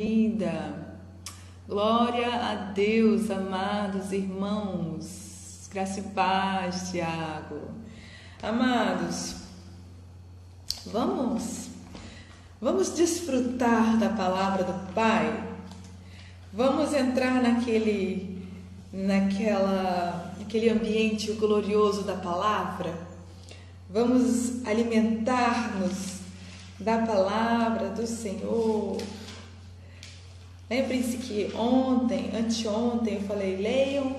Vida. Glória a Deus, amados irmãos. Graça e paz, Tiago. Amados, vamos desfrutar da palavra do Pai. Vamos entrar naquele ambiente glorioso da palavra. Vamos alimentar-nos da palavra do Senhor. Lembrem-se que anteontem eu falei, leiam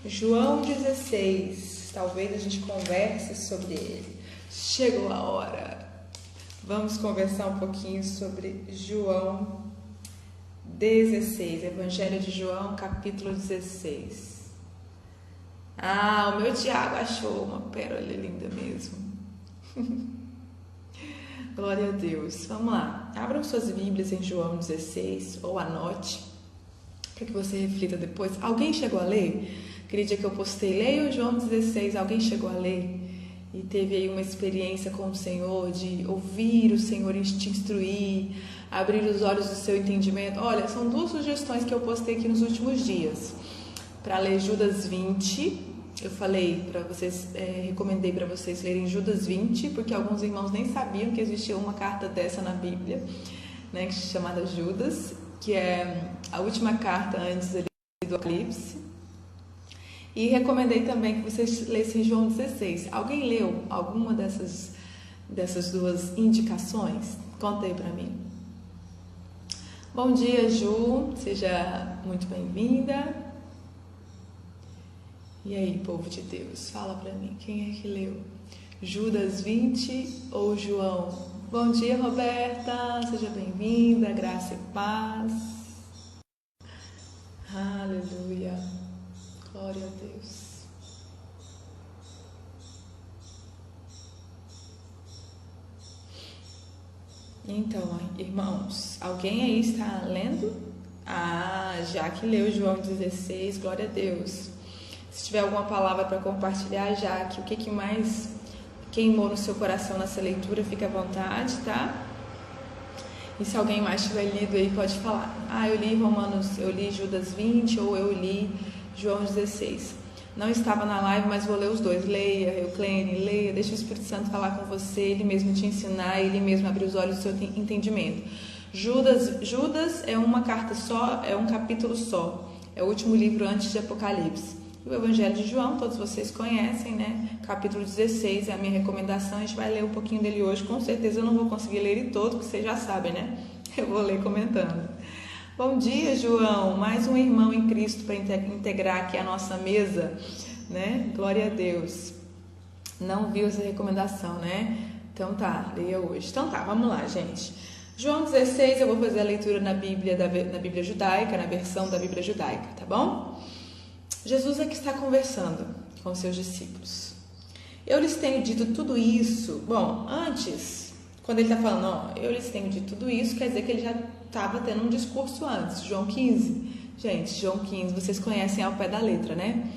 João 16, talvez a gente converse sobre ele. Chegou a hora. Vamos conversar um pouquinho sobre João 16, Evangelho de João, capítulo 16. O meu Tiago achou uma pérola linda mesmo. Glória a Deus. Vamos lá. Abram suas Bíblias em João 16 ou anote para que você reflita depois. Alguém chegou a ler? Aquele dia que eu postei, leia o João 16. Alguém chegou a ler e teve aí uma experiência com o Senhor, de ouvir o Senhor te instruir, abrir os olhos do seu entendimento? Olha, são duas sugestões que eu postei aqui nos últimos dias. Para ler Judas 20. Eu falei para vocês, recomendei para vocês lerem Judas 20, porque alguns irmãos nem sabiam que existia uma carta dessa na Bíblia, né, chamada Judas, que é a última carta antes do Apocalipse. E recomendei também que vocês lessem João 16. Alguém leu alguma dessas duas indicações? Conta aí para mim. Bom dia, Ju, seja muito bem-vinda. E aí, povo de Deus, fala pra mim, quem é que leu? Judas 20 ou João? Bom dia, Roberta, seja bem-vinda, graça e paz. Aleluia, glória a Deus. Então, irmãos, alguém aí está lendo? Já que leu João 16, glória a Deus. Se tiver alguma palavra para compartilhar, Jaque, o que mais queimou no seu coração nessa leitura, fica à vontade, tá? E se alguém mais tiver lido aí, pode falar. Eu li Judas 20 ou eu li João 16. Não estava na live, mas vou ler os dois. Leia, Euclene, leia, deixa o Espírito Santo falar com você, ele mesmo te ensinar, ele mesmo abrir os olhos do seu entendimento. Judas é uma carta só, é um capítulo só. É o último livro antes de Apocalipse. O Evangelho de João, todos vocês conhecem, né? Capítulo 16 é a minha recomendação. A gente vai ler um pouquinho dele hoje. Com certeza eu não vou conseguir ler ele todo, porque vocês já sabem, né? Eu vou ler comentando. Bom dia, João. Mais um irmão em Cristo para integrar aqui a nossa mesa, né? Glória a Deus. Não viu essa recomendação, né? Então tá, leia hoje. Então tá, vamos lá, gente. João 16, eu vou fazer a leitura na Bíblia judaica, na versão da Bíblia judaica, tá bom? Jesus é que está conversando com seus discípulos. Eu lhes tenho dito tudo isso. Bom, antes, quando ele está falando, eu lhes tenho dito tudo isso, quer dizer que ele já estava tendo um discurso antes. João 15. Gente, João 15, vocês conhecem ao pé da letra, né?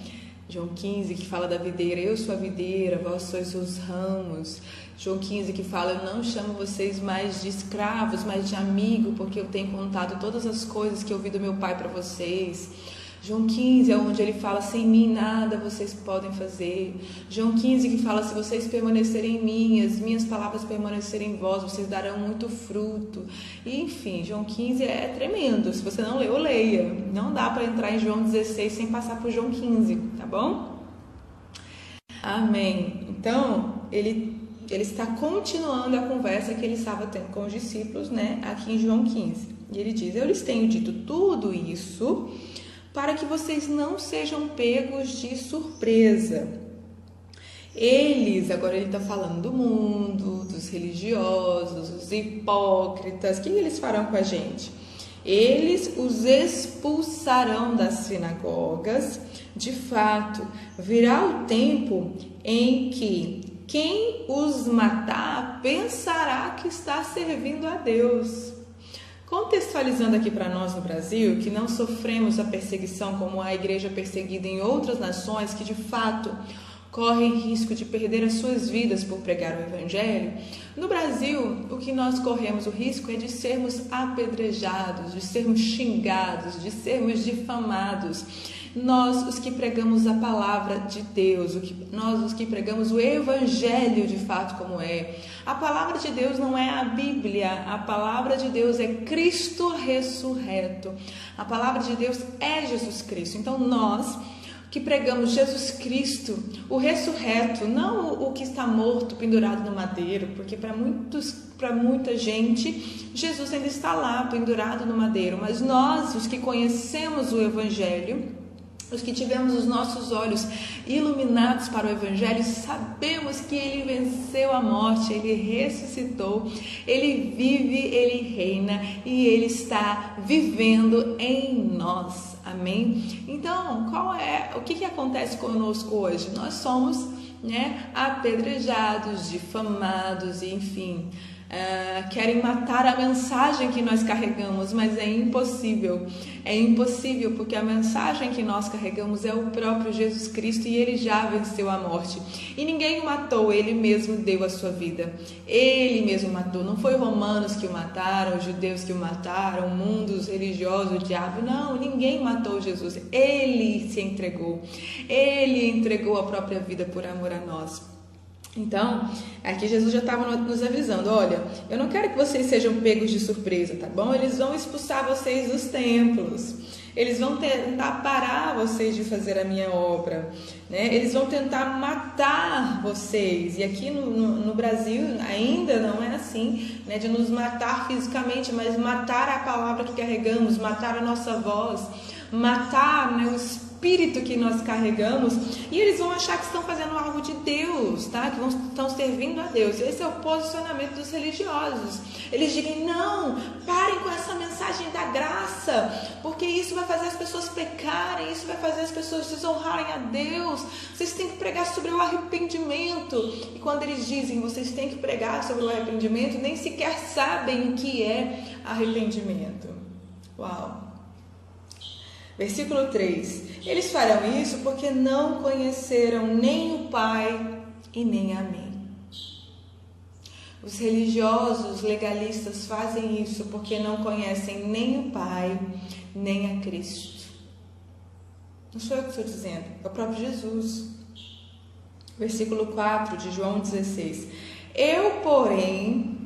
João 15, que fala da videira. Eu sou a videira, vós sois os ramos. João 15, que fala, eu não chamo vocês mais de escravos, mas de amigo, porque eu tenho contado todas as coisas que eu ouvi do meu Pai para vocês. João 15 é onde ele fala, sem mim nada vocês podem fazer. João 15 que fala, se vocês permanecerem em mim, as minhas palavras permanecerem em vós, vocês darão muito fruto. E enfim, João 15 é tremendo. Se você não leu, leia. Não dá para entrar em João 16 sem passar por João 15, tá bom? Amém. Então, ele está continuando a conversa que ele estava tendo com os discípulos, né? Aqui em João 15. E ele diz, eu lhes tenho dito tudo isso para que vocês não sejam pegos de surpresa. Agora ele está falando do mundo, dos religiosos, dos hipócritas. O que eles farão com a gente? Eles os expulsarão das sinagogas. De fato, virá o tempo em que quem os matar pensará que está servindo a Deus. Contextualizando aqui para nós no Brasil, que não sofremos a perseguição como a igreja perseguida em outras nações, que de fato correm risco de perder as suas vidas por pregar o Evangelho. No Brasil, o que nós corremos o risco é de sermos apedrejados, de sermos xingados, de sermos difamados. Nós, os que pregamos a palavra de Deus, nós, os que pregamos o Evangelho de fato como é. A palavra de Deus não é a Bíblia, a palavra de Deus é Cristo ressurreto. A palavra de Deus é Jesus Cristo. Então nós que pregamos Jesus Cristo, o ressurreto, não o que está morto, pendurado no madeiro, porque para muita gente, Jesus ainda está lá, pendurado no madeiro, mas nós, os que conhecemos o Evangelho, os que tivemos os nossos olhos iluminados para o Evangelho, sabemos que Ele venceu a morte, Ele ressuscitou, Ele vive, Ele reina e Ele está vivendo em nós. Amém? Então, o que acontece conosco hoje? Nós somos, apedrejados, difamados, enfim, querem matar a mensagem que nós carregamos, mas é impossível porque a mensagem que nós carregamos é o próprio Jesus Cristo e Ele já venceu a morte e ninguém o matou, Ele mesmo deu a sua vida, Ele mesmo matou, não foi romanos que o mataram, judeus que o mataram, o mundo, os religiosos, o diabo, não, ninguém matou Jesus, Ele se entregou, Ele entregou a própria vida por amor a nós. Então, aqui Jesus já estava nos avisando, olha, eu não quero que vocês sejam pegos de surpresa, tá bom? Eles vão expulsar vocês dos templos, eles vão tentar parar vocês de fazer a minha obra, né? Eles vão tentar matar vocês, e aqui no Brasil ainda não é assim, né? De nos matar fisicamente, mas matar a palavra que carregamos, matar a nossa voz, matar, o espírito que nós carregamos, e eles vão achar que estão fazendo algo de Deus, tá? Que estão servindo a Deus. Esse é o posicionamento dos religiosos. Eles dizem, não, parem com essa mensagem da graça, porque isso vai fazer as pessoas pecarem, isso vai fazer as pessoas desonrarem a Deus. Vocês têm que pregar sobre o arrependimento. E quando eles dizem, vocês têm que pregar sobre o arrependimento, nem sequer sabem o que é arrependimento. Uau! Versículo 3. Eles farão isso porque não conheceram nem o Pai e nem a mim. Os religiosos legalistas fazem isso porque não conhecem nem o Pai, nem a Cristo. Não sou eu que estou dizendo, é o próprio Jesus. Versículo 4 de João 16. Eu, porém,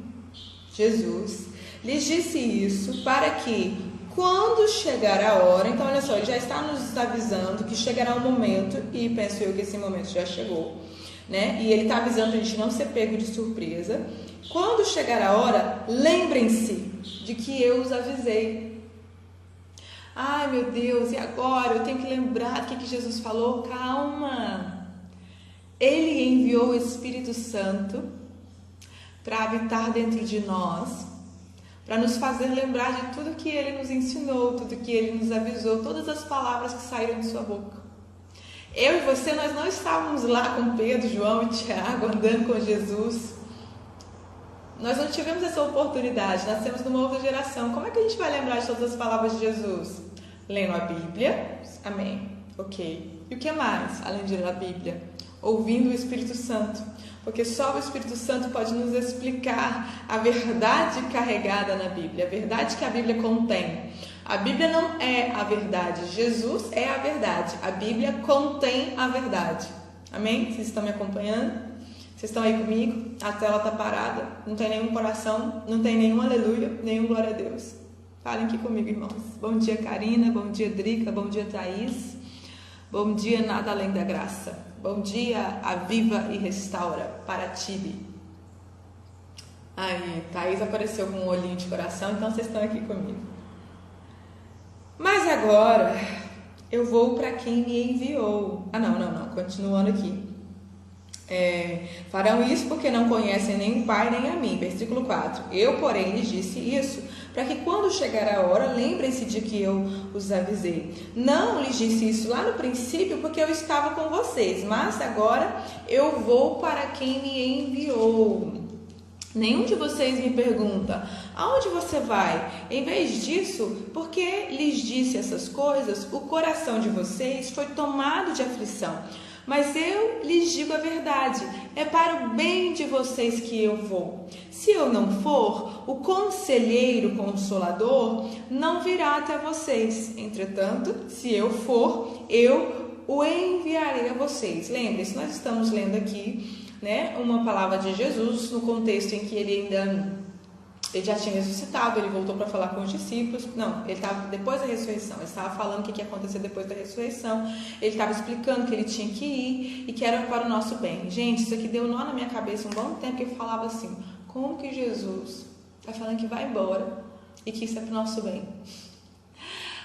Jesus, lhes disse isso para que, quando chegar a hora, então olha só, ele já está nos avisando que chegará um momento, e penso eu que esse momento já chegou, né? E ele está avisando a gente não ser pego de surpresa. Quando chegar a hora, lembrem-se de que eu os avisei. Ai meu Deus, e agora? Eu tenho que lembrar do que Jesus falou? Calma! Ele enviou o Espírito Santo para habitar dentro de nós, para nos fazer lembrar de tudo que Ele nos ensinou, tudo que Ele nos avisou, todas as palavras que saíram de sua boca. Eu e você, nós não estávamos lá com Pedro, João e Tiago, andando com Jesus. Nós não tivemos essa oportunidade, nascemos numa outra geração. Como é que a gente vai lembrar de todas as palavras de Jesus? Lendo a Bíblia, amém, ok. E o que mais, além de ler a Bíblia? Ouvindo o Espírito Santo. Porque só o Espírito Santo pode nos explicar a verdade carregada na Bíblia, a verdade que a Bíblia contém. A Bíblia não é a verdade, Jesus é a verdade, a Bíblia contém a verdade. Amém? Vocês estão me acompanhando? Vocês estão aí comigo? A tela está parada, não tem nenhum coração, não tem nenhum aleluia, nenhum glória a Deus. Falem aqui comigo, irmãos. Bom dia, Karina, bom dia, Drica, bom dia, Thaís. Bom dia, Nada Além da Graça. Bom dia, Aviva e Restaura, Paratibe. Aí, Thaís apareceu com um olhinho de coração, então vocês estão aqui comigo. Mas agora, eu vou para quem me enviou. Não, continuando aqui. Farão isso porque não conhecem nem o Pai nem a mim. Versículo 4. Eu, porém, lhes disse isso, para que quando chegar a hora, lembrem-se de que eu os avisei. Não lhes disse isso lá no princípio, porque eu estava com vocês, mas agora eu vou para quem me enviou. Nenhum de vocês me pergunta, aonde você vai? Em vez disso, porque lhes disse essas coisas, o coração de vocês foi tomado de aflição. Mas eu lhes digo a verdade, é para o bem de vocês que eu vou. Se eu não for, o conselheiro consolador não virá até vocês. Entretanto, se eu for, eu o enviarei a vocês. Lembre-se, nós estamos lendo aqui, né, uma palavra de Jesus no contexto em que ele já tinha ressuscitado, ele voltou para falar com os discípulos. Não, ele estava depois da ressurreição, ele estava falando o que ia acontecer depois da ressurreição, ele estava explicando que ele tinha que ir e que era para o nosso bem. Gente, isso aqui deu nó na minha cabeça um bom tempo, que eu falava assim, como que Jesus está falando que vai embora e que isso é para o nosso bem?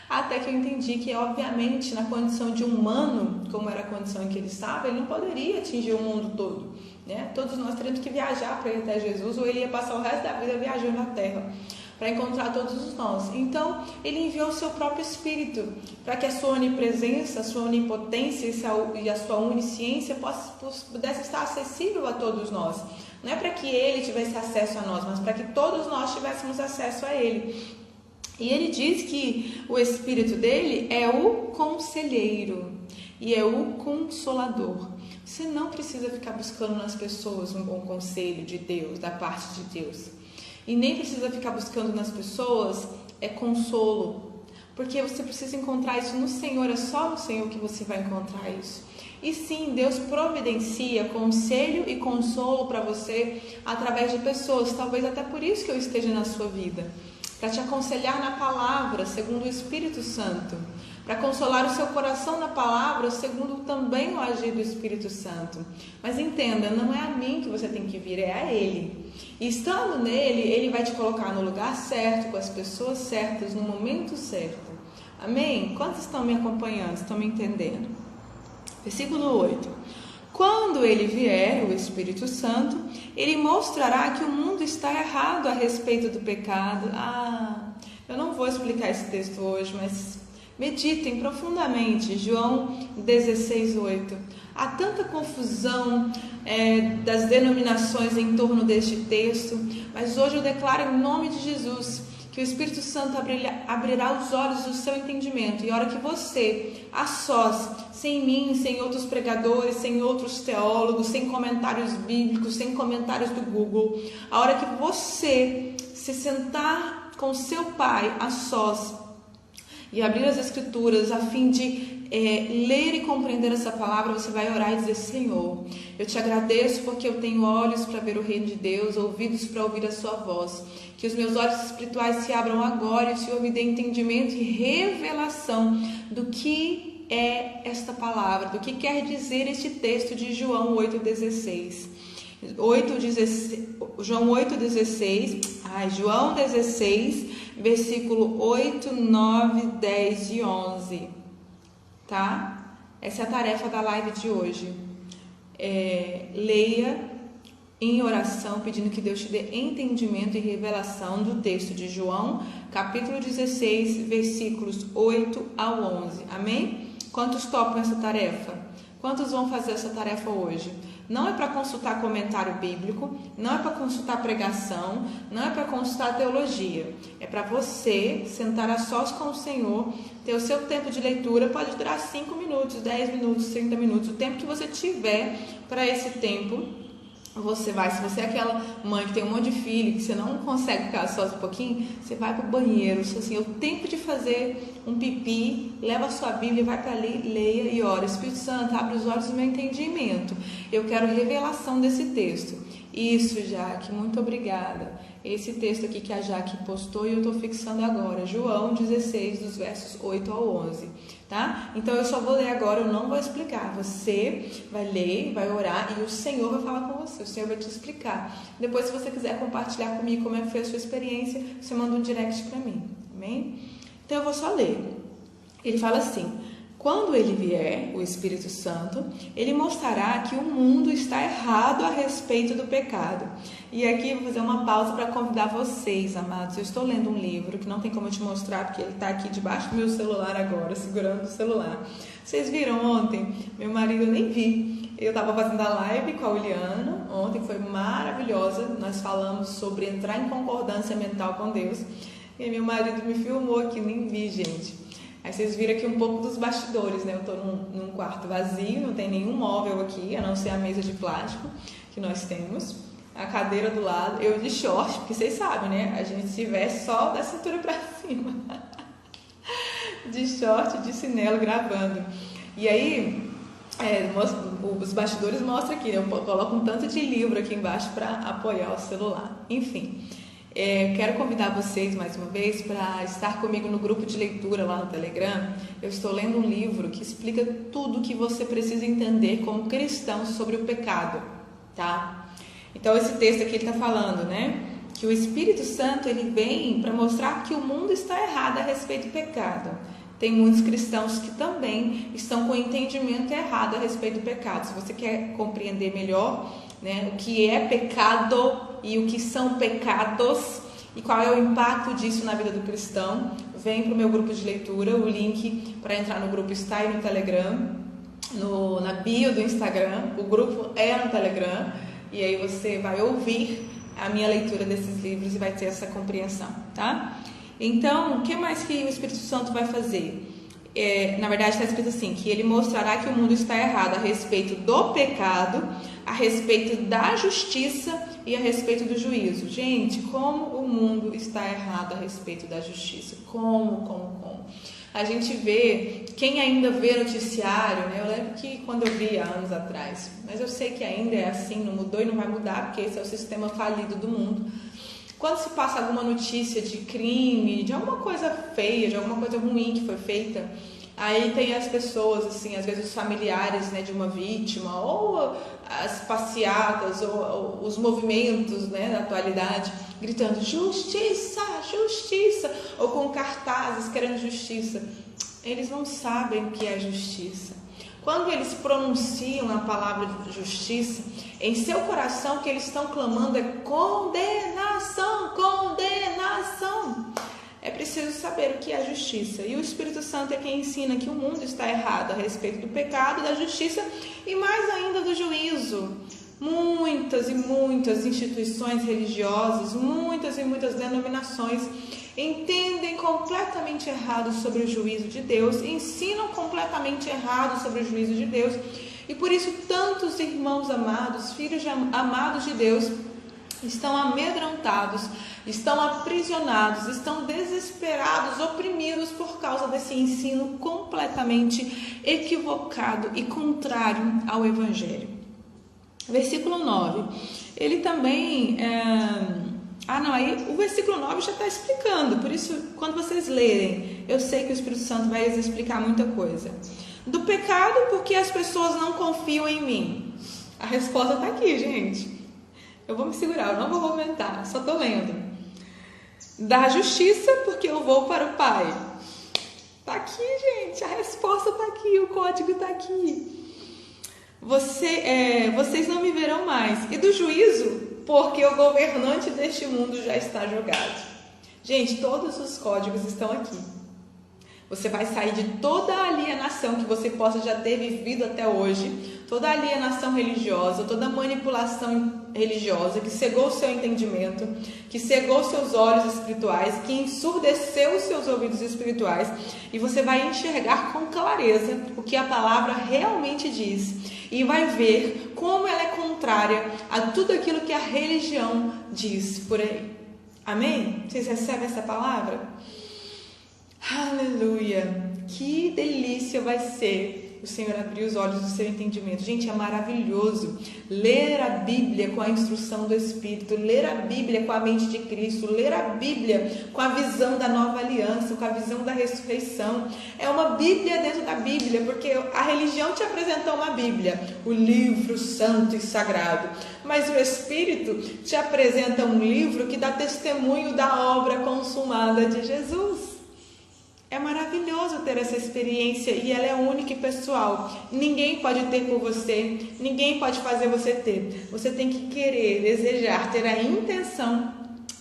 Até que eu entendi que, obviamente, na condição de humano, como era a condição em que ele estava, ele não poderia atingir o mundo todo, né? Todos nós teríamos que viajar para ir até Jesus, ou ele ia passar o resto da vida viajando na terra para encontrar todos nós. Então, ele enviou o seu próprio Espírito para que a sua onipresença, a sua onipotência e a sua onisciência pudesse estar acessível a todos nós. Não é para que ele tivesse acesso a nós, mas para que todos nós tivéssemos acesso a ele. E ele diz que o Espírito dele é o conselheiro e é o consolador. Você não precisa ficar buscando nas pessoas um bom conselho de Deus, da parte de Deus. E nem precisa ficar buscando nas pessoas consolo. Porque você precisa encontrar isso no Senhor, é só no Senhor que você vai encontrar isso. E sim, Deus providencia conselho e consolo para você através de pessoas. Talvez até por isso que eu esteja na sua vida. Para te aconselhar na palavra, segundo o Espírito Santo. Para consolar o seu coração na palavra, segundo também o agir do Espírito Santo. Mas entenda, não é a mim que você tem que vir, é a Ele. E estando nele, Ele vai te colocar no lugar certo, com as pessoas certas, no momento certo. Amém? Quantos estão me acompanhando? Estão me entendendo? Versículo 8. Quando ele vier, o Espírito Santo, ele mostrará que o mundo está errado a respeito do pecado. Eu não vou explicar esse texto hoje, mas meditem profundamente. João 16:8. Há tanta confusão das denominações em torno deste texto, mas hoje eu declaro em nome de Jesus que o Espírito Santo abrirá os olhos do seu entendimento. E a hora que você, a sós, sem mim, sem outros pregadores, sem outros teólogos, sem comentários bíblicos, sem comentários do Google, a hora que você se sentar com seu Pai, a sós, e abrir as Escrituras a fim de ler e compreender essa palavra, você vai orar e dizer: Senhor, eu te agradeço porque eu tenho olhos para ver o reino de Deus, ouvidos para ouvir a sua voz. Que os meus olhos espirituais se abram agora e o Senhor me dê entendimento e revelação do que é esta palavra, do que quer dizer este texto de João 8,16. João 16, versículo 8, 9, 10 e 11. Tá? Essa é a tarefa da live de hoje. Leia em oração, pedindo que Deus te dê entendimento e revelação do texto de João, capítulo 16, versículos 8 ao 11. Amém? Quantos topam essa tarefa? Quantos vão fazer essa tarefa hoje? Não é para consultar comentário bíblico, não é para consultar pregação, não é para consultar teologia. É para você sentar a sós com o Senhor, ter o seu tempo de leitura, pode durar 5 minutos, 10 minutos, 30 minutos, o tempo que você tiver para esse tempo. Você vai, se você é aquela mãe que tem um monte de filho, que você não consegue ficar só um pouquinho, você vai para o banheiro, assim, é o tempo de fazer um pipi, leva a sua Bíblia, vai para ali, leia e ora. Espírito Santo, abre os olhos do meu entendimento. Eu quero revelação desse texto. Isso, Jaque, muito obrigada. Esse texto aqui que a Jaque postou e eu estou fixando agora, João 16, dos versos 8 ao 11, tá? Então eu só vou ler agora, eu não vou explicar. Você vai ler, vai orar e o Senhor vai falar com você, o Senhor vai te explicar. Depois, se você quiser compartilhar comigo como é que foi a sua experiência, você manda um direct para mim, amém? Então eu vou só ler. Ele fala assim: quando ele vier, o Espírito Santo, ele mostrará que o mundo está errado a respeito do pecado. E aqui eu vou fazer uma pausa para convidar vocês, amados. Eu estou lendo um livro que não tem como eu te mostrar, porque ele está aqui debaixo do meu celular agora, segurando o celular. Vocês viram ontem? Meu marido, eu nem vi. Eu estava fazendo a live com a Uliana ontem, foi maravilhosa. Nós falamos sobre entrar em concordância mental com Deus. E meu marido me filmou aqui, nem vi, gente. Aí vocês viram aqui um pouco dos bastidores, né? Eu estou num quarto vazio, não tem nenhum móvel aqui, a não ser a mesa de plástico que nós temos, a cadeira do lado, eu de short, porque vocês sabem, né? A gente se veste só da cintura para cima, de short, de chinelo, gravando. E aí, os bastidores mostram aqui, eu coloco um tanto de livro aqui embaixo para apoiar o celular. Enfim, quero convidar vocês mais uma vez para estar comigo no grupo de leitura lá no Telegram. Eu estou lendo um livro que explica tudo o que você precisa entender como cristão sobre o pecado, tá? Então esse texto aqui ele está falando, né? Que o Espírito Santo ele vem para mostrar que o mundo está errado a respeito do pecado. Tem muitos cristãos que também estão com o entendimento errado a respeito do pecado. Se você quer compreender melhor, né, o que é pecado e o que são pecados e qual é o impacto disso na vida do cristão, vem para o meu grupo de leitura. O link para entrar no grupo está aí no Telegram, na bio do Instagram. O grupo é no Telegram e aí você vai ouvir a minha leitura desses livros e vai ter essa compreensão, tá? Então, o que mais que o Espírito Santo vai fazer? Na verdade está escrito assim, que ele mostrará que o mundo está errado a respeito do pecado, a respeito da justiça e a respeito do juízo. Gente, como o mundo está errado a respeito da justiça? Como? A gente vê, quem ainda vê noticiário, né? Eu lembro que quando eu vi há anos atrás, mas eu sei que ainda é assim, não mudou e não vai mudar, porque esse é o sistema falido do mundo. Quando se passa alguma notícia de crime, de alguma coisa feia, de alguma coisa ruim que foi feita, aí tem as pessoas, assim, às vezes os familiares, né, de uma vítima, ou as passeatas, ou os movimentos, né, da atualidade, gritando justiça, justiça, ou com cartazes querendo justiça. Eles não sabem o que é justiça. Quando eles pronunciam a palavra justiça, em seu coração o que eles estão clamando é condenação, condenação. É preciso saber o que é justiça. E o Espírito Santo é quem ensina que o mundo está errado a respeito do pecado, da justiça e mais ainda do juízo. Muitas e muitas instituições religiosas, muitas e muitas denominações entendem completamente errado sobre o juízo de Deus, ensinam completamente errado sobre o juízo de Deus, e por isso tantos irmãos amados, filhos amados de Deus, estão amedrontados, estão aprisionados, estão desesperados, oprimidos por causa desse ensino completamente equivocado e contrário ao Evangelho. Versículo 9, ele também... aí o versículo 9 já está explicando, por isso quando vocês lerem, eu sei que o Espírito Santo vai explicar muita coisa. Do pecado, porque as pessoas não confiam em mim. A resposta está aqui, gente. Eu vou me segurar, eu não vou comentar, só estou lendo. Da justiça, porque eu vou para o Pai. Está aqui, gente, a resposta está aqui, o código está aqui. Vocês não me verão mais. E do juízo, porque o governante deste mundo já está jogado. Gente, todos os códigos estão aqui. Você vai sair de toda a alienação que você possa já ter vivido até hoje, toda a alienação religiosa, toda a manipulação religiosa que cegou o seu entendimento, que cegou seus olhos espirituais, que ensurdeceu os seus ouvidos espirituais, e você vai enxergar com clareza o que a palavra realmente diz, e vai ver como ela é contrária a tudo aquilo que a religião diz por aí. Amém? Vocês recebem essa palavra? Aleluia! Que delícia vai ser o Senhor abrir os olhos do seu entendimento. Gente, é maravilhoso ler a Bíblia com a instrução do Espírito, ler a Bíblia com a mente de Cristo, ler a Bíblia com a visão da nova aliança, com a visão da ressurreição. É uma Bíblia dentro da Bíblia, porque a religião te apresentou uma Bíblia, o livro santo e sagrado, mas o Espírito te apresenta um livro que dá testemunho da obra consumada de Jesus. É maravilhoso ter essa experiência e ela é única e pessoal. Ninguém pode ter por você, ninguém pode fazer você ter. Você tem que querer, desejar, ter a intenção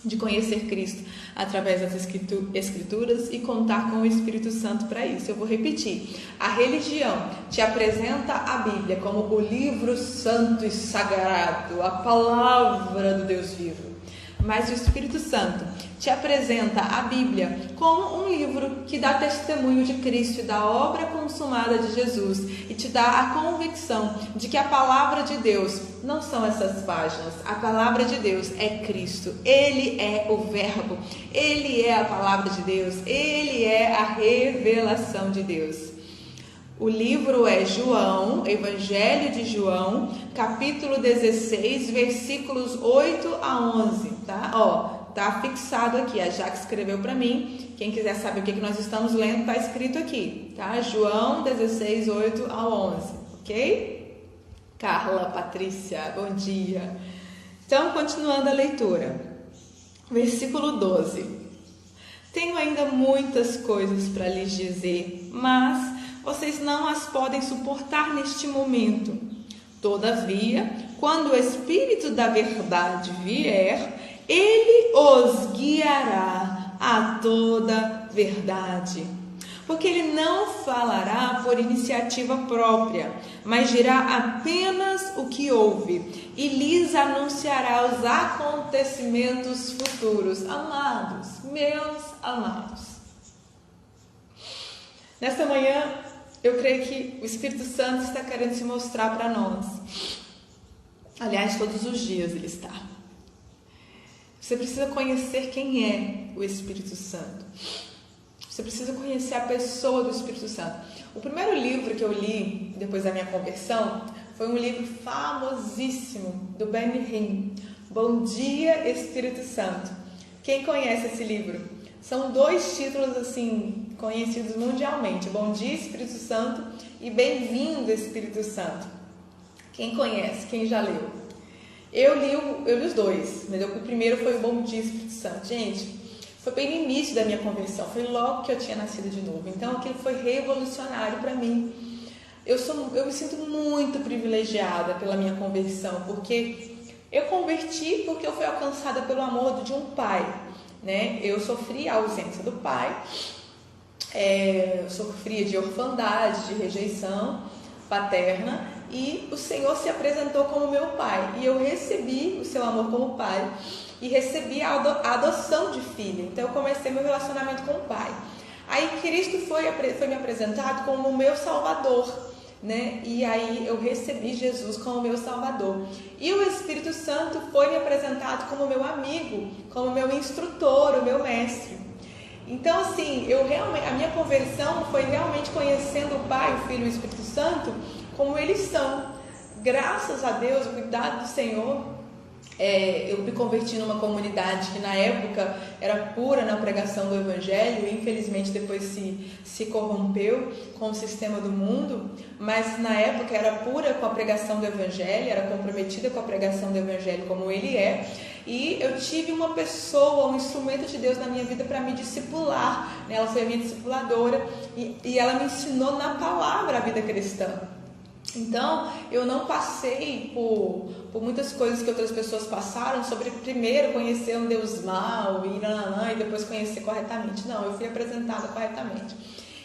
de conhecer Cristo através das Escrituras e contar com o Espírito Santo para isso. Eu vou repetir. A religião te apresenta a Bíblia como o livro santo e sagrado, a palavra do Deus vivo. mas o Espírito Santo te apresenta a Bíblia como um livro que dá testemunho de Cristo e da obra consumada de Jesus e te dá a convicção de que a palavra de Deus não são essas páginas. A palavra de Deus é Cristo. Ele é o Verbo. Ele é a palavra de Deus. Ele é a revelação de Deus. O livro é João, Evangelho de João, capítulo 16, versículos 8 a 11, tá? Tá fixado aqui, a Jaque escreveu para mim. Quem quiser saber o que nós estamos lendo, tá escrito aqui, tá? João 16, 8 a 11, ok? Carla, Patrícia, bom dia. Então, continuando a leitura. Versículo 12. Tenho ainda muitas coisas para lhes dizer, mas vocês não as podem suportar neste momento. Todavia, quando o Espírito da verdade vier, ele os guiará a toda verdade. Porque ele não falará por iniciativa própria, mas dirá apenas o que ouve e lhes anunciará os acontecimentos futuros. Amados, meus amados, nesta manhã eu creio que o Espírito Santo está querendo se mostrar para nós. Aliás, todos os dias ele está. Você precisa conhecer quem é o Espírito Santo. Você precisa conhecer a pessoa do Espírito Santo. O primeiro livro que eu li depois da minha conversão foi um livro famosíssimo do Benny Hinn, Bom Dia, Espírito Santo. Quem conhece esse livro? São dois títulos assim conhecidos mundialmente: Bom Dia, Espírito Santo e Bem-vindo, Espírito Santo. Quem conhece? Quem já leu? Eu li os dois, mas o primeiro foi o Bom Dia, Espírito Santo. Gente, foi bem no início da minha conversão, foi logo que eu tinha nascido de novo. Então aquilo foi revolucionário para mim. Eu me sinto muito privilegiada pela minha conversão, porque eu converti porque eu fui alcançada pelo amor de um pai, né? Eu sofri a ausência do pai, eu sofria de orfandade, de rejeição paterna, e o Senhor se apresentou como meu pai, e eu recebi o seu amor como pai, e recebi a adoção de filha. Então eu comecei meu relacionamento com o pai. Aí Cristo foi me apresentado como o meu Salvador, né? E aí eu recebi Jesus como meu Salvador. E o Espírito Santo foi me apresentado como meu amigo, como meu instrutor, o meu mestre. Então assim, a minha conversão foi realmente conhecendo o Pai, o Filho e o Espírito Santo como eles são. Graças a Deus, o cuidado do Senhor, eu me converti numa comunidade que na época era pura na pregação do Evangelho, e infelizmente depois se corrompeu com o sistema do mundo, mas na época era pura com a pregação do Evangelho, era comprometida com a pregação do Evangelho como ele é, e eu tive uma pessoa, um instrumento de Deus na minha vida para me discipular, né? Ela foi a minha discipuladora e ela me ensinou na palavra a vida cristã. Então, eu não passei por muitas coisas que outras pessoas passaram, sobre primeiro conhecer um Deus mau e depois conhecer corretamente. Não, eu fui apresentada corretamente.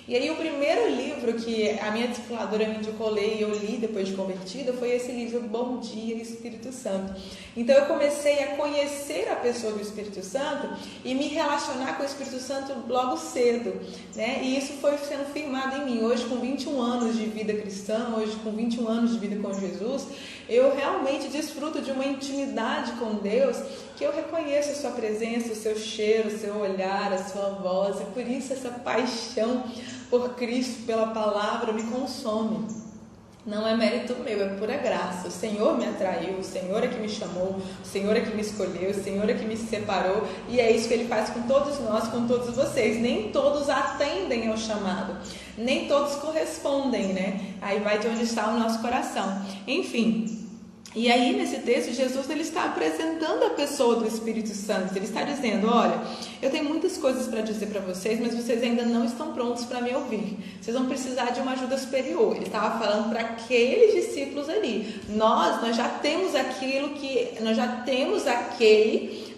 E aí o primeiro livro que a minha discipuladora me indicou ler e eu li depois de convertida foi esse livro, Bom Dia, Espírito Santo. Então eu comecei a conhecer a pessoa do Espírito Santo e me relacionar com o Espírito Santo logo cedo, né? E isso foi sendo firmado em mim. Hoje, com 21 anos de vida cristã, hoje com 21 anos de vida com Jesus, eu realmente desfruto de uma intimidade com Deus, que eu reconheço a sua presença, o seu cheiro, o seu olhar, a sua voz, e por isso essa paixão por Cristo, pela palavra, me consome. Não é mérito meu, é pura graça. O Senhor me atraiu, o Senhor é que me chamou, o Senhor é que me escolheu, o Senhor é que me separou, e é isso que Ele faz com todos nós, com todos vocês. Nem todos atendem ao chamado, nem todos correspondem, né? Aí vai de onde está o nosso coração. Enfim. E aí nesse texto Jesus ele está apresentando a pessoa do Espírito Santo. Ele está dizendo: olha, eu tenho muitas coisas para dizer para vocês, mas vocês ainda não estão prontos para me ouvir. Vocês vão precisar de uma ajuda superior. Ele estava falando para aqueles discípulos ali. Nós já temos aquele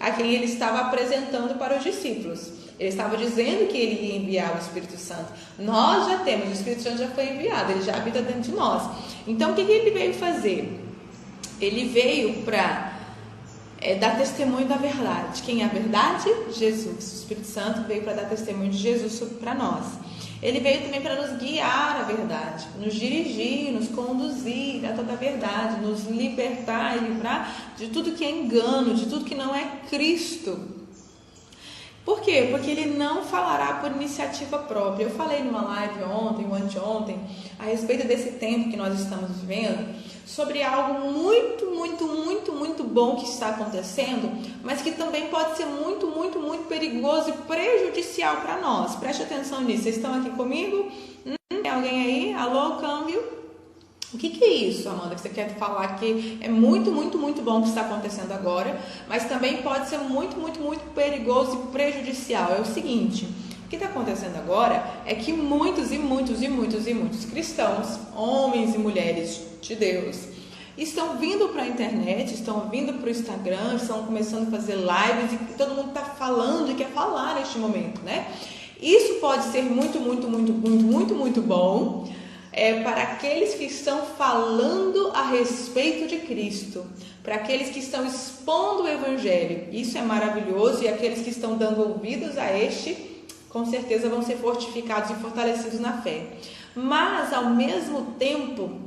a quem ele estava apresentando para os discípulos. Ele estava dizendo que ele ia enviar o Espírito Santo. Nós já temos, o Espírito Santo já foi enviado, ele já habita dentro de nós. Então o que ele veio fazer? Ele veio para dar testemunho da verdade. Quem é a verdade? Jesus. O Espírito Santo veio para dar testemunho de Jesus para nós. Ele veio também para nos guiar à verdade, nos dirigir, nos conduzir a toda a verdade, nos libertar e livrar de tudo que é engano, de tudo que não é Cristo. Por quê? Porque ele não falará por iniciativa própria. Eu falei numa live ontem ou anteontem a respeito desse tempo que nós estamos vivendo, sobre algo muito, muito, muito, muito bom que está acontecendo, mas que também pode ser muito, muito, muito perigoso e prejudicial para nós. Preste atenção nisso. Vocês estão aqui comigo? Tem alguém aí? Alô, câmbio? O que é isso, Amanda, que você quer falar que é muito, muito, muito bom que está acontecendo agora, mas também pode ser muito, muito, muito perigoso e prejudicial? É o seguinte: o que está acontecendo agora é que muitos cristãos, homens e mulheres de Deus, estão vindo para a internet, estão vindo para o Instagram, estão começando a fazer lives e todo mundo está falando e quer falar neste momento, né? Isso pode ser muito, muito, muito, muito, muito, muito bom para aqueles que estão falando a respeito de Cristo, para aqueles que estão expondo o Evangelho. Isso é maravilhoso, e aqueles que estão dando ouvidos a este, com certeza vão ser fortificados e fortalecidos na fé. Mas, ao mesmo tempo,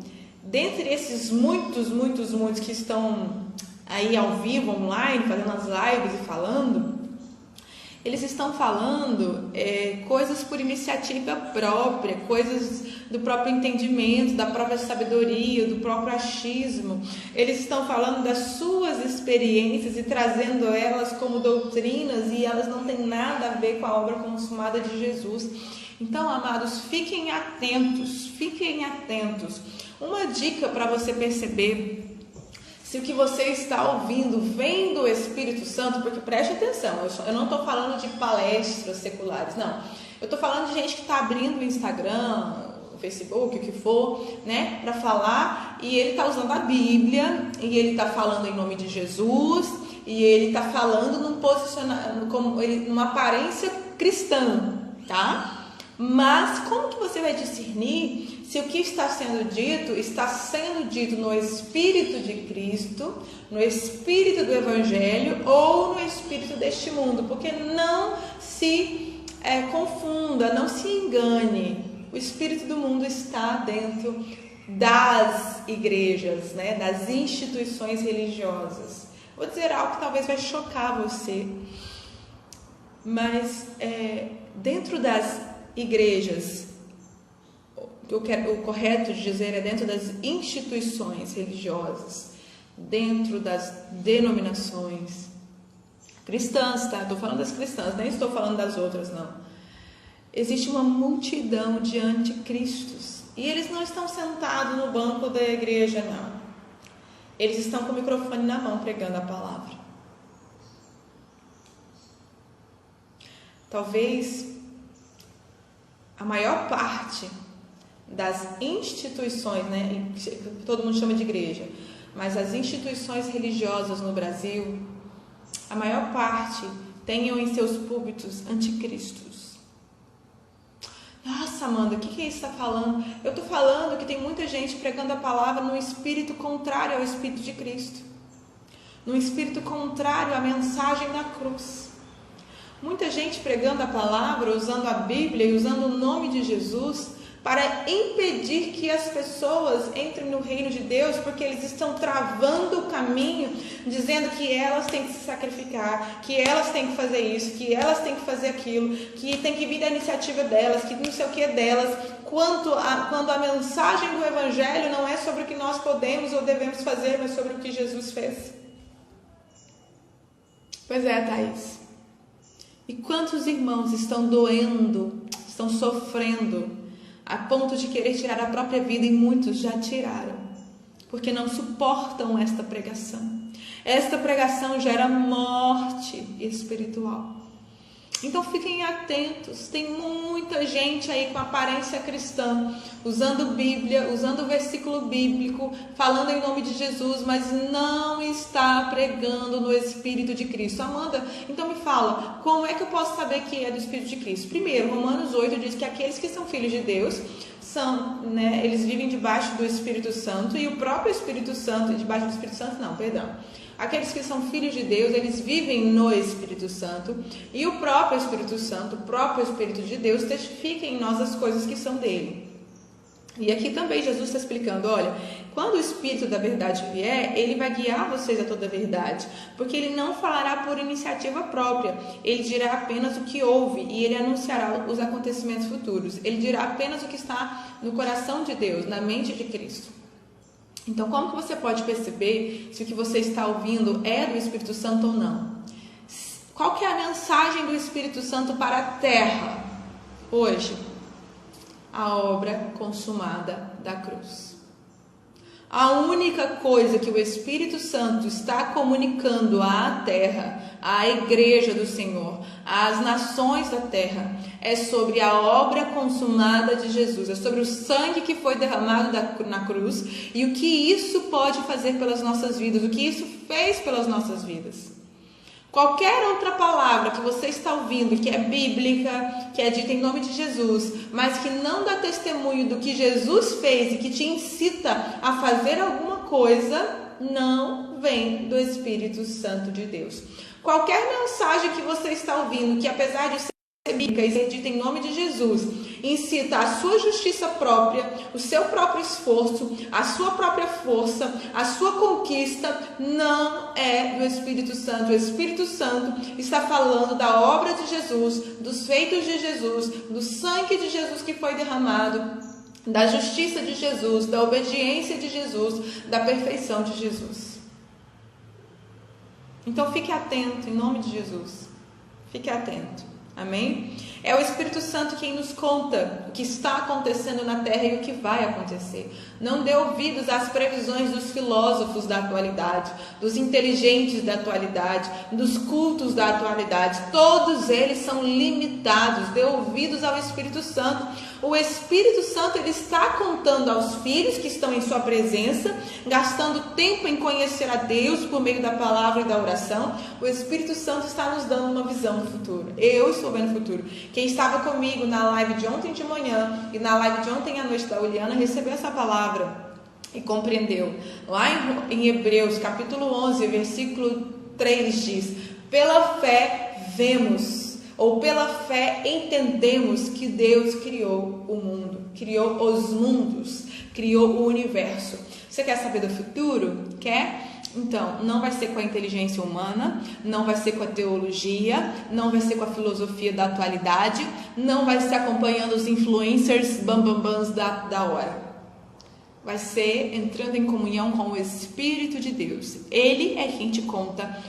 dentre esses muitos que estão aí ao vivo, online, fazendo as lives e falando, eles estão falando coisas por iniciativa própria, coisas do próprio entendimento, da própria sabedoria, do próprio achismo. Eles estão falando das suas experiências e trazendo elas como doutrinas, e elas não têm nada a ver com a obra consumada de Jesus. Então, amados, fiquem atentos, fiquem atentos. Uma dica para você perceber se o que você está ouvindo vem do Espírito Santo, porque preste atenção, eu não estou falando de palestras seculares, não. Eu estou falando de gente que está abrindo o Instagram, o Facebook, o que for, né, para falar, e ele está usando a Bíblia, e ele está falando em nome de Jesus, e ele está falando numa aparência cristã, tá? Mas como que você vai discernir se o que está sendo dito no Espírito de Cristo, no Espírito do Evangelho ou no Espírito deste mundo? Porque não se confunda, não se engane. O Espírito do mundo está dentro das igrejas, né, das instituições religiosas. Vou dizer algo que talvez vai chocar você, mas dentro das igrejas, o correto de dizer é dentro das instituições religiosas, dentro das denominações cristãs, tá? Estou falando das cristãs, nem estou falando das outras, não. Existe uma multidão de anticristos, e eles não estão sentados no banco da igreja, não. Eles estão com o microfone na mão pregando a palavra. Talvez a maior parte das instituições, né, todo mundo chama de igreja, mas as instituições religiosas no Brasil, a maior parte tenham em seus púlpitos anticristos. Nossa, Amanda, o que é isso que está falando? Eu estou falando que tem muita gente pregando a palavra no espírito contrário ao Espírito de Cristo, no espírito contrário à mensagem da cruz. Muita gente pregando a palavra, usando a Bíblia e usando o nome de Jesus para impedir que as pessoas entrem no reino de Deus, porque eles estão travando o caminho, dizendo que elas têm que se sacrificar, que elas têm que fazer isso, que elas têm que fazer aquilo, que tem que vir da iniciativa delas, que não sei o que é delas, quando a mensagem do Evangelho não é sobre o que nós podemos ou devemos fazer, mas sobre o que Jesus fez. Pois é, Thaís. E quantos irmãos estão doendo, estão sofrendo, a ponto de querer tirar a própria vida, e muitos já tiraram, porque não suportam esta pregação. Esta pregação gera morte espiritual. Então fiquem atentos, tem muita gente aí com aparência cristã, usando Bíblia, usando versículo bíblico, falando em nome de Jesus, mas não está pregando no Espírito de Cristo. Amanda, então me fala, como é que eu posso saber que é do Espírito de Cristo? Primeiro, Romanos 8 diz que aqueles que são filhos de Deus são, né, eles vivem debaixo do Espírito Santo, e o próprio Espírito Santo, debaixo do Espírito Santo não, perdão, aqueles que são filhos de Deus, eles vivem no Espírito Santo, e o próprio Espírito Santo, o próprio Espírito de Deus testifica em nós as coisas que são dele. E aqui também Jesus está explicando, olha, quando o Espírito da verdade vier, ele vai guiar vocês a toda a verdade, porque ele não falará por iniciativa própria, ele dirá apenas o que ouve, e ele anunciará os acontecimentos futuros, ele dirá apenas o que está no coração de Deus, na mente de Cristo. Então, como que você pode perceber se o que você está ouvindo é do Espírito Santo ou não? Qual que é a mensagem do Espírito Santo para a terra hoje? A obra consumada da cruz. A única coisa que o Espírito Santo está comunicando à terra, à igreja do Senhor, às nações da terra, é sobre a obra consumada de Jesus, é sobre o sangue que foi derramado na cruz e o que isso pode fazer pelas nossas vidas, o que isso fez pelas nossas vidas. Qualquer outra palavra que você está ouvindo, que é bíblica, que é dita em nome de Jesus, mas que não dá testemunho do que Jesus fez e que te incita a fazer alguma coisa, não vem do Espírito Santo de Deus. Qualquer mensagem que você está ouvindo, que apesar de ser bíblica e ser dita em nome de Jesus, incita a sua justiça própria, o seu próprio esforço, a sua própria força, a sua conquista, não é do Espírito Santo. O Espírito Santo está falando da obra de Jesus, dos feitos de Jesus, do sangue de Jesus que foi derramado, da justiça de Jesus, da obediência de Jesus, da perfeição de Jesus. Então fique atento, em nome de Jesus. Fique atento. Amém? É o Espírito Santo quem nos conta o que está acontecendo na terra e o que vai acontecer. Não dê ouvidos às previsões dos filósofos da atualidade, dos inteligentes da atualidade, dos cultos da atualidade. Todos eles são limitados. Dê ouvidos ao Espírito Santo. O Espírito Santo, ele está contando aos filhos que estão em sua presença, gastando tempo em conhecer a Deus por meio da palavra e da oração. O Espírito Santo está nos dando uma visão do futuro. Eu estou vendo o futuro. Quem estava comigo na live de ontem de manhã e na live de ontem à noite da Uliana recebeu essa palavra e compreendeu. Lá em Hebreus capítulo 11, versículo 3 diz: pela fé vemos, ou pela fé entendemos que Deus criou o mundo, criou os mundos, criou o universo. Você quer saber do futuro? Quer? Então, não vai ser com a inteligência humana, não vai ser com a teologia, não vai ser com a filosofia da atualidade, não vai ser acompanhando os influencers bambambãs da hora. Vai ser entrando em comunhão com o Espírito de Deus. Ele é quem te conta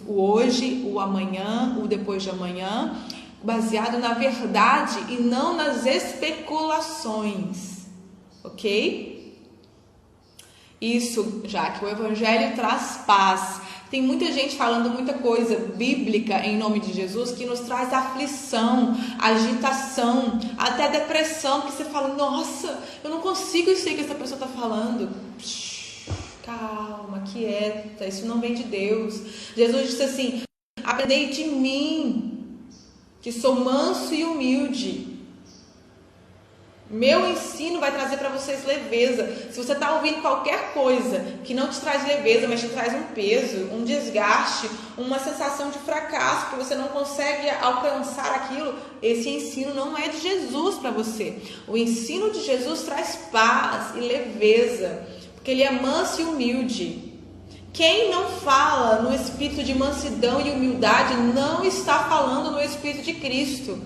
o hoje, o amanhã, o depois de amanhã, baseado na verdade e não nas especulações. Ok? Isso, já que o Evangelho traz paz. Tem muita gente falando muita coisa bíblica em nome de Jesus que nos traz aflição, agitação, até depressão, que você fala, nossa, eu não consigo isso aí que essa pessoa está falando. Calma, quieta, isso não vem de Deus. Jesus disse assim: aprendei de mim, que sou manso e humilde. Meu ensino vai trazer para vocês leveza. Se você está ouvindo qualquer coisa que não te traz leveza, mas te traz um peso, um desgaste, uma sensação de fracasso, que você não consegue alcançar aquilo, esse ensino não é de Jesus para você. O ensino de Jesus traz paz e leveza, porque ele é manso e humilde. Quem não fala no espírito de mansidão e humildade não está falando no espírito de Cristo.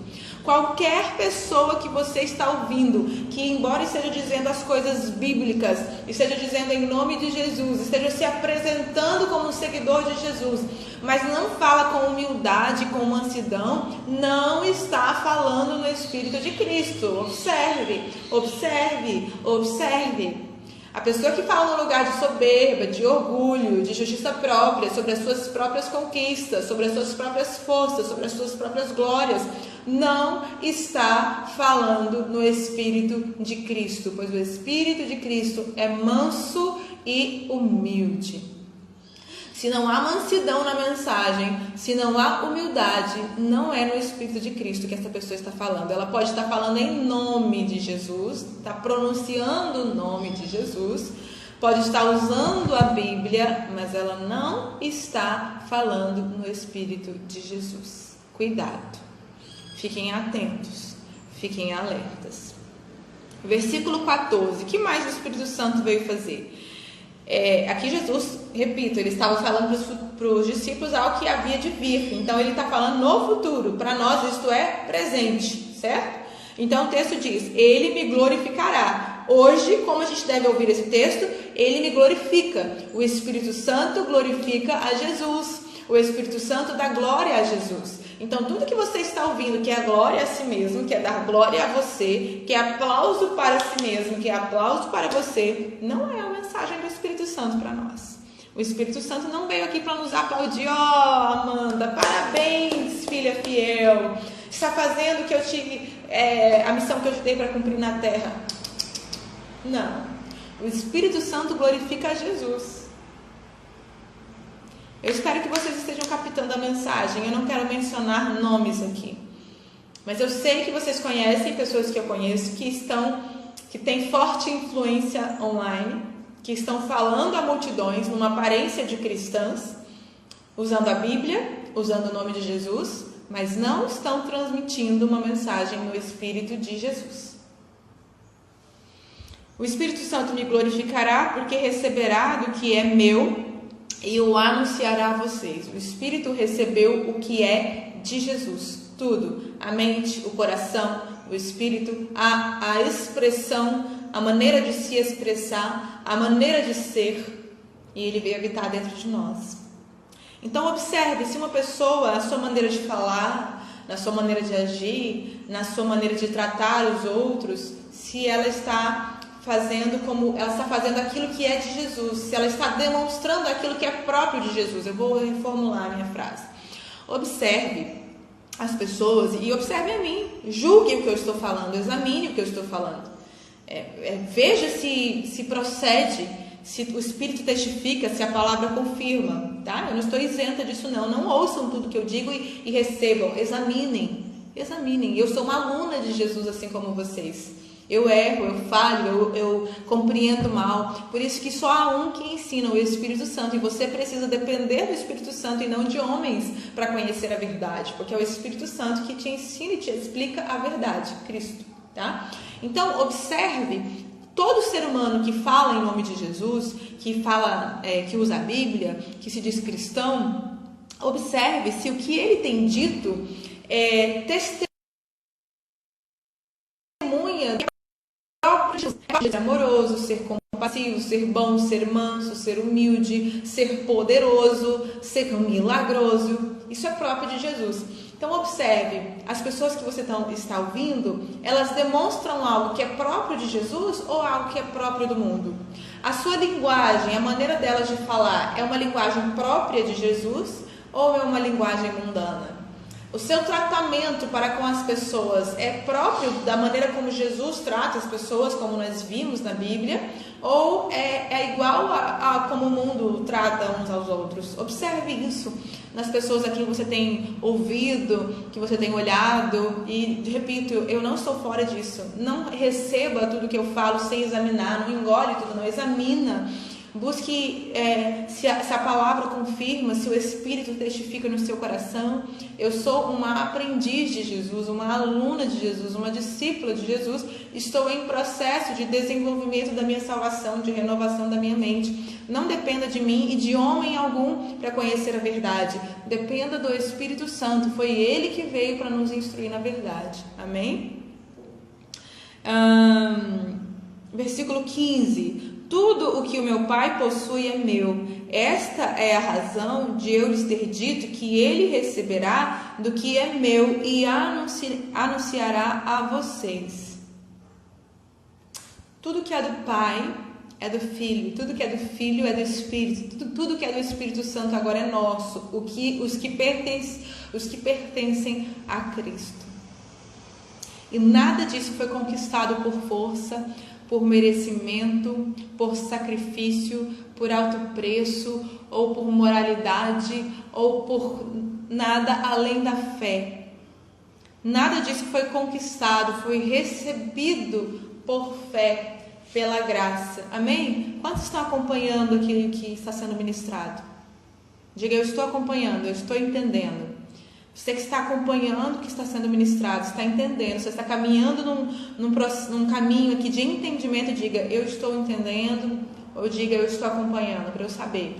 Qualquer pessoa que você está ouvindo, que embora esteja dizendo as coisas bíblicas, esteja dizendo em nome de Jesus, esteja se apresentando como um seguidor de Jesus, mas não fala com humildade, com mansidão, não está falando no Espírito de Cristo. Observe, observe, observe. A pessoa que fala no lugar de soberba, de orgulho, de justiça própria, sobre as suas próprias conquistas, sobre as suas próprias forças, sobre as suas próprias glórias, não está falando no Espírito de Cristo, pois o Espírito de Cristo é manso e humilde. se não há mansidão na mensagem, se não há humildade, não é no Espírito de Cristo que essa pessoa está falando. Ela pode estar falando em nome de Jesus, está pronunciando o nome de Jesus, pode estar usando a Bíblia, mas ela não está falando no Espírito de Jesus. Cuidado, fiquem atentos, fiquem alertas. Versículo 14, o que mais o Espírito Santo veio fazer? Aqui Jesus, repito, ele estava falando para os discípulos algo que havia de vir. Então ele está falando no futuro. Para nós isto é presente, certo? Então o texto diz: ele me glorificará. Hoje, como a gente deve ouvir esse texto? Ele me glorifica. O Espírito Santo glorifica a Jesus. O Espírito Santo dá glória a Jesus. Então tudo que você está ouvindo, que é glória a si mesmo, que é dar glória a você, que é aplauso para si mesmo, que é aplauso para você, não é a mensagem do Espírito Santo para nós. O Espírito Santo não veio aqui para nos aplaudir. Amanda, parabéns, filha fiel, está fazendo o que eu tive, a missão que eu te dei para cumprir na terra. Não, o Espírito Santo glorifica a Jesus. Eu espero que vocês estejam captando a mensagem. Eu não quero mencionar nomes aqui, mas eu sei que vocês conhecem pessoas que eu conheço que têm forte influência online, que estão falando a multidões numa aparência de cristãs, usando a Bíblia, usando o nome de Jesus, mas não estão transmitindo uma mensagem no Espírito de Jesus. O Espírito Santo me glorificará, porque receberá do que é meu e o anunciará a vocês. O Espírito recebeu o que é de Jesus, tudo, a mente, o coração, o Espírito, a expressão, a maneira de se expressar, a maneira de ser, e ele veio habitar dentro de nós. Então observe, se uma pessoa, a sua maneira de falar, na sua maneira de agir, na sua maneira de tratar os outros, se ela está fazendo aquilo que é de Jesus, se ela está demonstrando aquilo que é próprio de Jesus. Eu vou reformular a minha frase. Observe as pessoas e observe a mim. Julgue o que eu estou falando, examine o que eu estou falando. Veja se procede, se o Espírito testifica, se a palavra confirma, tá? Eu não estou isenta disso não. Não ouçam tudo que eu digo e recebam. Examinem. Eu sou uma aluna de Jesus, assim como vocês. Eu erro, eu falho, eu compreendo mal. Por isso que só há um que ensina, o Espírito Santo. E você precisa depender do Espírito Santo e não de homens para conhecer a verdade. Porque é o Espírito Santo que te ensina e te explica a verdade, Cristo, tá? Então, observe, todo ser humano que fala em nome de Jesus, que fala, que usa a Bíblia, que se diz cristão, observe se o que ele tem dito testemunha ser amoroso, ser compassivo, ser bom, ser manso, ser humilde, ser poderoso, ser milagroso. Isso é próprio de Jesus. Então observe, as pessoas que você está ouvindo, elas demonstram algo que é próprio de Jesus ou algo que é próprio do mundo? A sua linguagem, a maneira delas de falar, é uma linguagem própria de Jesus ou é uma linguagem mundana? O seu tratamento para com as pessoas é próprio da maneira como Jesus trata as pessoas, como nós vimos na Bíblia, ou é igual a como o mundo trata uns aos outros? Observe isso nas pessoas a quem você tem ouvido, que você tem olhado, e repito, eu não estou fora disso. Não receba tudo que eu falo sem examinar, não engole tudo, não, examina. Busque se a palavra confirma, se o Espírito testifica no seu coração. Eu sou uma aprendiz de Jesus, uma aluna de Jesus, uma discípula de Jesus. Estou em processo de desenvolvimento da minha salvação, de renovação da minha mente. Não dependa de mim e de homem algum para conhecer a verdade. Dependa do Espírito Santo. Foi Ele que veio para nos instruir na verdade. Amém? Versículo 15. Tudo o que o meu Pai possui é meu. Esta é a razão de eu lhes ter dito que ele receberá do que é meu e anunciará a vocês. Tudo que é do Pai é do Filho, tudo que é do Filho é do Espírito, tudo que é do Espírito Santo agora é nosso, os que pertencem a Cristo. E nada disso foi conquistado por força, por merecimento, por sacrifício, por alto preço, ou por moralidade, ou por nada além da fé. Nada disso foi conquistado, foi recebido por fé, pela graça. Amém? Quantos estão acompanhando aquilo que está sendo ministrado? Diga, eu estou acompanhando, eu estou entendendo. Você que está acompanhando o que está sendo ministrado, está entendendo, você está caminhando num caminho aqui de entendimento, diga, eu estou entendendo, ou diga, eu estou acompanhando, para eu saber.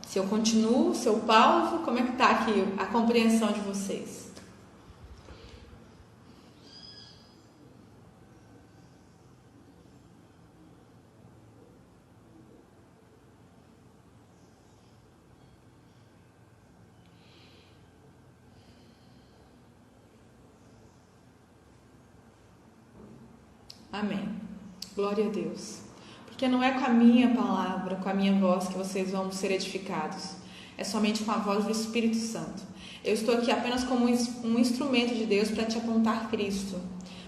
Se eu continuo, se eu pauso, como é que está aqui a compreensão de vocês? Amém. Glória a Deus. Porque não é com a minha palavra, com a minha voz que vocês vão ser edificados. É somente com a voz do Espírito Santo. Eu estou aqui apenas como um instrumento de Deus para te apontar Cristo,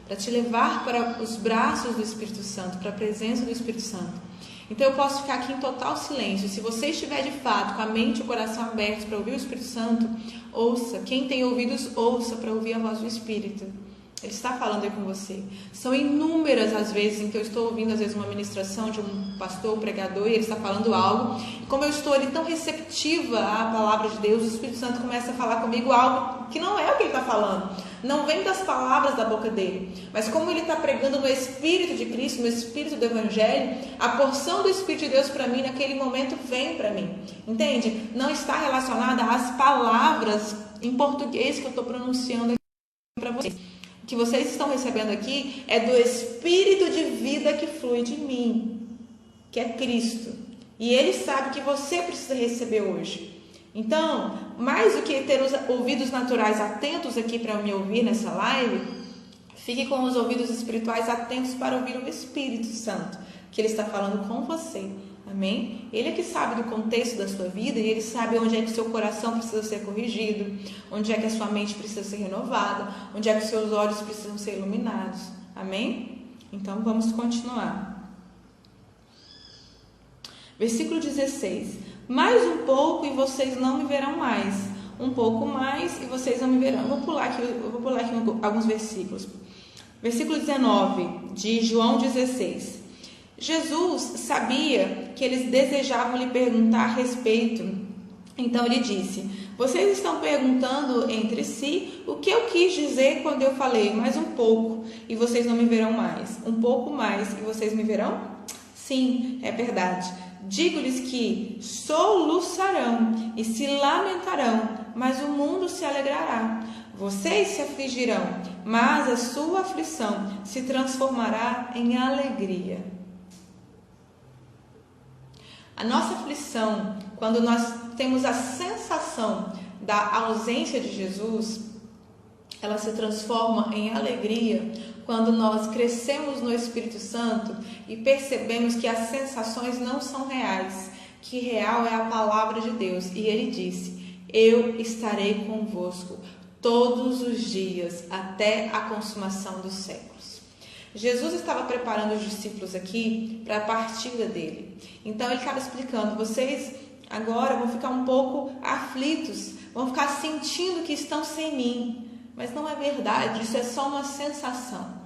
para te levar para os braços do Espírito Santo, para a presença do Espírito Santo. Então eu posso ficar aqui em total silêncio. Se você estiver de fato com a mente e o coração abertos para ouvir o Espírito Santo, ouça. Quem tem ouvidos, ouça para ouvir a voz do Espírito. Ele está falando aí com você. São inúmeras as vezes em que eu estou ouvindo, às vezes, uma ministração de um pastor, um pregador, e ele está falando algo. E como eu estou ali tão receptiva à palavra de Deus, o Espírito Santo começa a falar comigo algo que não é o que ele está falando. Não vem das palavras da boca dele. Mas como ele está pregando no Espírito de Cristo, no Espírito do Evangelho, a porção do Espírito de Deus para mim, naquele momento, vem para mim. Entende? Não está relacionada às palavras em português que eu estou pronunciando aqui para vocês. O que vocês estão recebendo aqui é do Espírito de vida que flui de mim, que é Cristo. E Ele sabe que você precisa receber hoje. Então, mais do que ter os ouvidos naturais atentos aqui para me ouvir nessa live, fique com os ouvidos espirituais atentos para ouvir o Espírito Santo, que Ele está falando com você. Amém? Ele é que sabe do contexto da sua vida e Ele sabe onde é que o seu coração precisa ser corrigido, onde é que a sua mente precisa ser renovada, onde é que os seus olhos precisam ser iluminados. Amém? Então vamos continuar. Versículo 16. Mais um pouco e vocês não me verão mais. Um pouco mais e vocês não me verão. Eu vou pular aqui alguns versículos. Versículo 19 de João 16. Jesus sabia que eles desejavam lhe perguntar a respeito. Então ele disse: vocês estão perguntando entre si o que eu quis dizer quando eu falei mais um pouco e vocês não me verão mais. Um pouco mais e vocês me verão? Sim, é verdade. Digo-lhes que soluçarão e se lamentarão, mas o mundo se alegrará. Vocês se afligirão, mas a sua aflição se transformará em alegria. A nossa aflição, quando nós temos a sensação da ausência de Jesus, ela se transforma em alegria quando nós crescemos no Espírito Santo e percebemos que as sensações não são reais, que real é a palavra de Deus. E Ele disse: eu estarei convosco todos os dias até a consumação dos séculos. Jesus estava preparando os discípulos aqui para a partida dele. Então ele estava explicando: vocês agora vão ficar um pouco aflitos, vão ficar sentindo que estão sem mim. Mas não é verdade, isso é só uma sensação.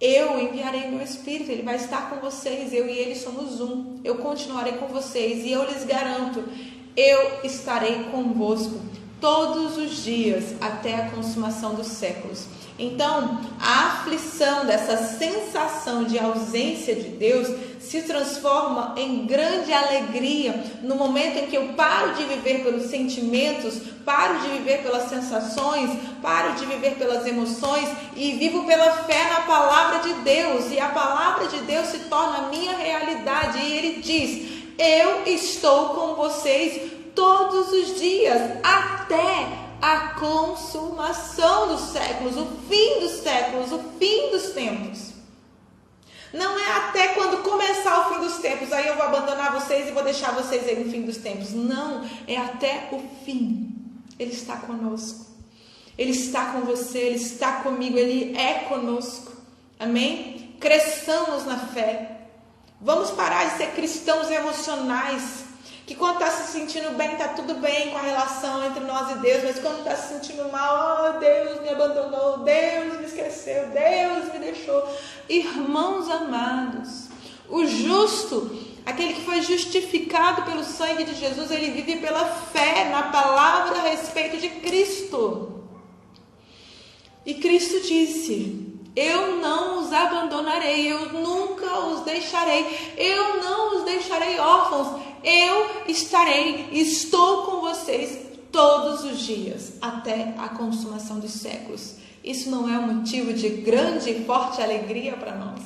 Eu enviarei meu Espírito, Ele vai estar com vocês, eu e Ele somos um. Eu continuarei com vocês e eu lhes garanto, eu estarei convosco todos os dias até a consumação dos séculos. Então, a aflição dessa sensação de ausência de Deus se transforma em grande alegria no momento em que eu paro de viver pelos sentimentos, paro de viver pelas sensações, paro de viver pelas emoções e vivo pela fé na palavra de Deus. E a palavra de Deus se torna a minha realidade. E Ele diz: eu estou com vocês todos os dias até a consumação dos séculos, o fim dos séculos, o fim dos tempos. Não é até quando começar o fim dos tempos, aí eu vou abandonar vocês e vou deixar vocês aí no fim dos tempos. Não, é até o fim. Ele está conosco. Ele está com você, Ele está comigo, Ele é conosco. Amém? cresçamos na fé. Vamos parar de ser cristãos emocionais, que quando está se sentindo bem, está tudo bem com a relação entre nós e Deus, mas quando está se sentindo mal, oh, Deus me abandonou, Deus me esqueceu, Deus me deixou. Irmãos amados, o justo, aquele que foi justificado pelo sangue de Jesus, ele vive pela fé na palavra a respeito de Cristo. E Cristo disse: eu não os abandonarei, eu nunca os deixarei, eu não os deixarei órfãos, eu estou com vocês todos os dias, até a consumação dos séculos. Isso não é um motivo de grande e forte alegria para nós?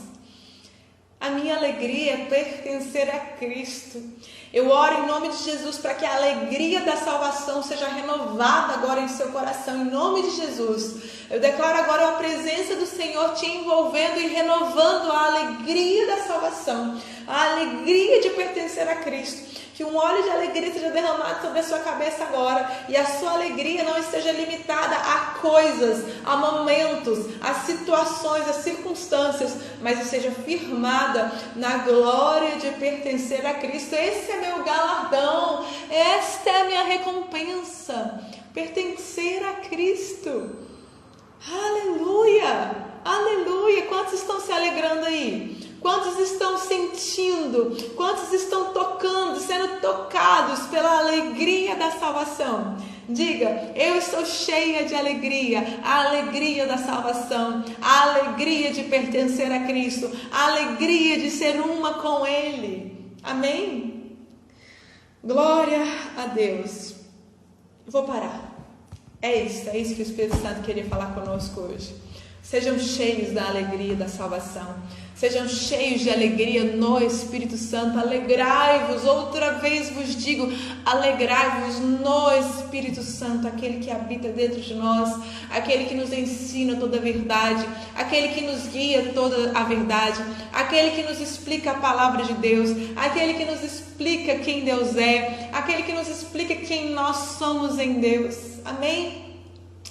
A minha alegria é pertencer a Cristo. Eu oro em nome de Jesus para que a alegria da salvação seja renovada agora em seu coração, em nome de Jesus. Eu declaro agora a presença do Senhor te envolvendo e renovando a alegria da salvação, a alegria de pertencer a Cristo. Que um óleo de alegria seja derramado sobre a sua cabeça agora e a sua alegria não esteja limitada a coisas, a momentos, a situações, a circunstâncias, mas seja firmada na glória de pertencer a Cristo. Esse é meu galardão, esta é a minha recompensa, pertencer a Cristo. Aleluia, aleluia. Quantos estão se alegrando aí? Quantos estão sentindo? Quantos estão tocando, sendo tocados pela alegria da salvação? Diga: eu estou cheia de alegria, a alegria da salvação, a alegria de pertencer a Cristo, a alegria de ser uma com Ele. Amém? Glória a Deus. Vou parar. É isso que o Espírito Santo queria falar conosco hoje. Sejam cheios da alegria da salvação. Sejam cheios de alegria no Espírito Santo. Alegrai-vos, outra vez vos digo, alegrai-vos no Espírito Santo, aquele que habita dentro de nós, aquele que nos ensina toda a verdade, aquele que nos guia toda a verdade, aquele que nos explica a palavra de Deus, aquele que nos explica quem Deus é, aquele que nos explica quem nós somos em Deus. Amém?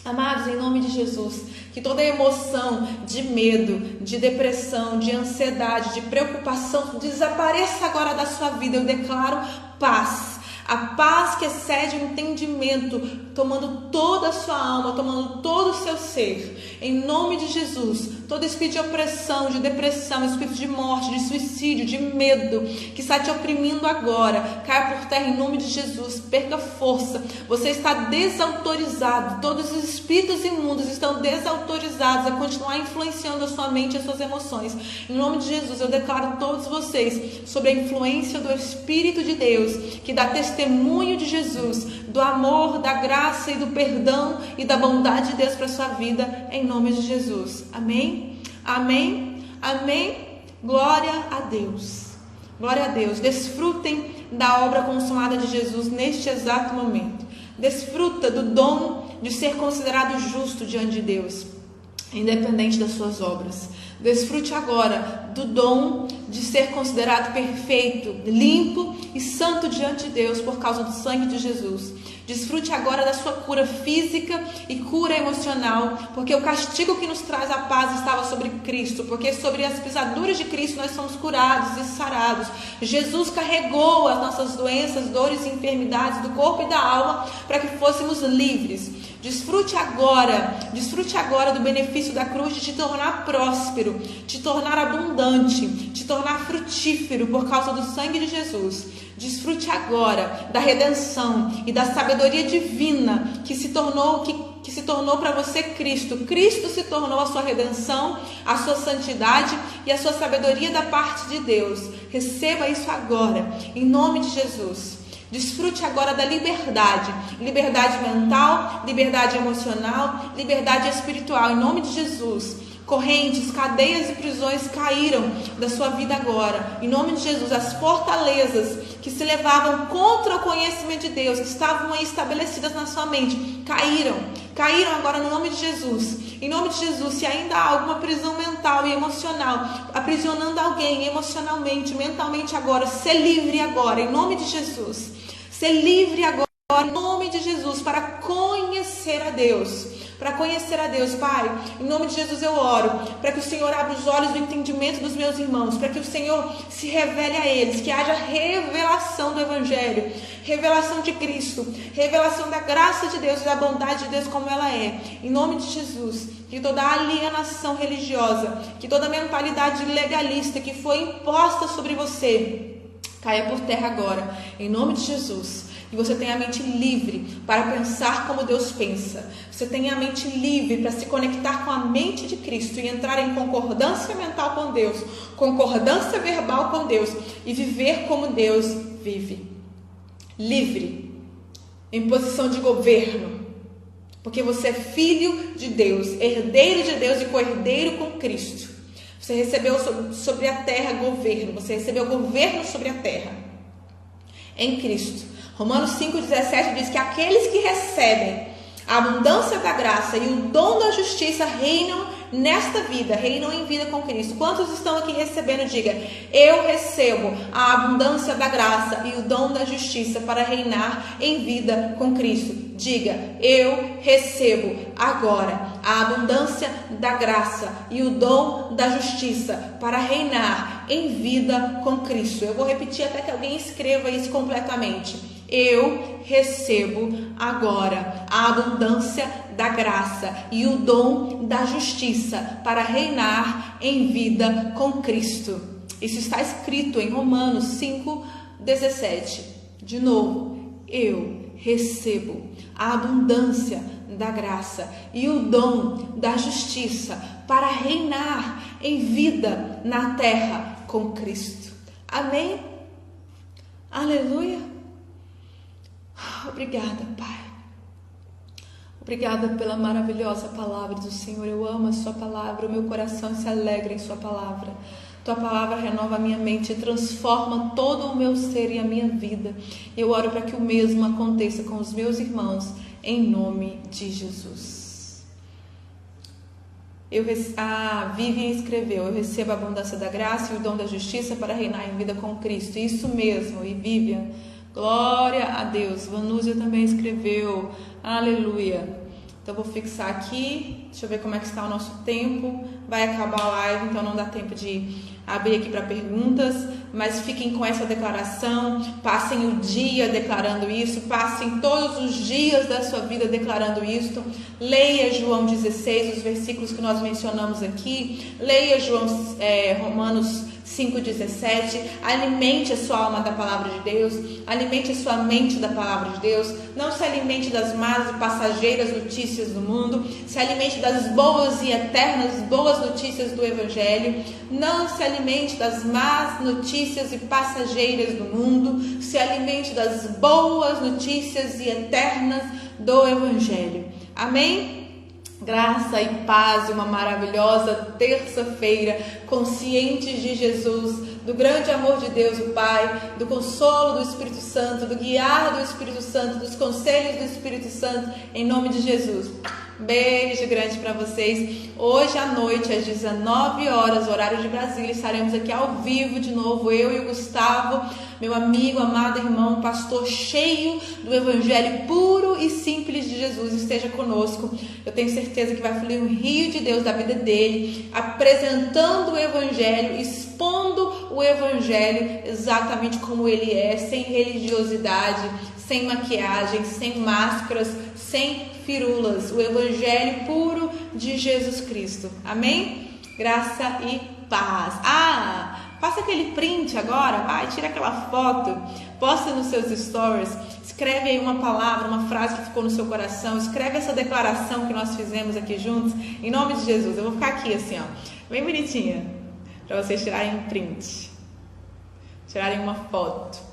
Amados, em nome de Jesus, que toda emoção de medo, de depressão, de ansiedade, de preocupação desapareça agora da sua vida. Eu declaro paz, a paz que excede o entendimento, tomando toda a sua alma, tomando todo o seu ser. Em nome de Jesus, todo espírito de opressão, de depressão, espírito de morte, de suicídio, de medo, que está te oprimindo agora, caia por terra em nome de Jesus, perca força. Você está desautorizado, todos os espíritos imundos estão desautorizados a continuar influenciando a sua mente e as suas emoções. Em nome de Jesus, eu declaro todos vocês sobre a influência do Espírito de Deus, que dá testemunho de Jesus, do amor, da graça e do perdão e da bondade de Deus para a sua vida, em nome de Jesus. Amém? Amém? Amém? Glória a Deus. Glória a Deus. Desfrutem da obra consumada de Jesus neste exato momento. Desfruta do dom de ser considerado justo diante de Deus, independente das suas obras. Desfrute agora do dom de ser considerado perfeito, limpo e santo diante de Deus por causa do sangue de Jesus. Desfrute agora da sua cura física e cura emocional, porque o castigo que nos traz a paz estava sobre Cristo, porque sobre as pisaduras de Cristo nós somos curados e sarados. Jesus carregou as nossas doenças, dores e enfermidades do corpo e da alma para que fôssemos livres. Desfrute agora do benefício da cruz de te tornar próspero, te tornar abundante, te tornar frutífero por causa do sangue de Jesus. Desfrute agora da redenção e da sabedoria divina que se tornou para você Cristo. Cristo se tornou a sua redenção, a sua santidade e a sua sabedoria da parte de Deus. Receba isso agora, em nome de Jesus. Desfrute agora da liberdade mental, liberdade emocional, liberdade espiritual, em nome de Jesus. Correntes, cadeias e prisões caíram da sua vida agora, em nome de Jesus. As fortalezas que se levavam contra o conhecimento de Deus, que estavam aí estabelecidas na sua mente, caíram agora no nome de Jesus. Em nome de Jesus, se ainda há alguma prisão mental e emocional, aprisionando alguém emocionalmente, mentalmente agora, ser livre agora, em nome de Jesus. Ser livre agora, em nome de Jesus, para conhecer a Deus, para conhecer a Deus. Pai, em nome de Jesus eu oro para que o Senhor abra os olhos do entendimento dos meus irmãos, para que o Senhor se revele a eles, que haja revelação do Evangelho, revelação de Cristo, revelação da graça de Deus e da bondade de Deus como ela é. Em nome de Jesus, que toda alienação religiosa, que toda mentalidade legalista que foi imposta sobre você caia por terra agora, em nome de Jesus. E você tenha a mente livre para pensar como Deus pensa. Você tenha a mente livre para se conectar com a mente de Cristo e entrar em concordância mental com Deus, concordância verbal com Deus e viver como Deus vive. Livre, em posição de governo, porque você é filho de Deus, herdeiro de Deus e co-herdeiro com Cristo. Você recebeu sobre a terra governo, você recebeu governo sobre a terra em Cristo. Romanos 5,17 diz que aqueles que recebem a abundância da graça e o dom da justiça reinam nesta vida, reinam em vida com Cristo. Quantos estão aqui recebendo? Diga: eu recebo a abundância da graça e o dom da justiça para reinar em vida com Cristo. Diga: eu recebo agora a abundância da graça e o dom da justiça para reinar em vida com Cristo. Eu vou repetir até que alguém escreva isso completamente. Eu recebo agora a abundância da graça e o dom da justiça para reinar em vida com Cristo. Isso está escrito em Romanos 5,17. De novo, eu recebo a abundância da graça e o dom da justiça para reinar em vida na terra com Cristo. Amém? Aleluia. Obrigada, Pai. Obrigada pela maravilhosa palavra do Senhor. Eu amo a sua palavra, o meu coração se alegra em sua palavra. Tua palavra renova a minha mente e transforma todo o meu ser e a minha vida. Eu oro para que o mesmo aconteça com os meus irmãos, em nome de Jesus. A Vivian escreveu: eu recebo a abundância da graça e o dom da justiça para reinar em vida com Cristo. Isso mesmo, e Vivian, glória a Deus. Vanúzia também escreveu, aleluia. Então vou fixar aqui, deixa eu ver como é que está o nosso tempo. Vai acabar a live, então não dá tempo de abrir aqui para perguntas, mas fiquem com essa declaração, passem o dia declarando isso, passem todos os dias da sua vida declarando isso. Leia João 16, os versículos que nós mencionamos aqui, leia Romanos 5,17, alimente a sua alma da palavra de Deus, alimente a sua mente da palavra de Deus, não se alimente das más e passageiras notícias do mundo, se alimente das boas e eternas boas notícias do Evangelho, não se alimente das más notícias e passageiras do mundo, se alimente das boas notícias e eternas do Evangelho. Amém? Graça e paz e uma maravilhosa terça-feira, conscientes de Jesus, do grande amor de Deus o Pai, do consolo do Espírito Santo, do guiar do Espírito Santo, dos conselhos do Espírito Santo, em nome de Jesus. Beijo grande para vocês. Hoje à noite, às 19 horas, horário de Brasília, estaremos aqui ao vivo de novo, eu e o Gustavo, meu amigo, amado irmão, pastor cheio do Evangelho puro e simples de Jesus. Esteja conosco. Eu tenho certeza que vai fluir um rio de Deus da vida dele, apresentando o Evangelho, expondo o Evangelho exatamente como ele é, sem religiosidade, sem maquiagem, sem máscaras, sem firulas, o Evangelho puro de Jesus Cristo. Amém? Graça e paz. Faça aquele print agora, vai, tira aquela foto, posta nos seus stories, escreve aí uma palavra, uma frase que ficou no seu coração, escreve essa declaração que nós fizemos aqui juntos, em nome de Jesus. Eu vou ficar aqui assim, ó, bem bonitinha, para vocês tirarem um print, tirarem uma foto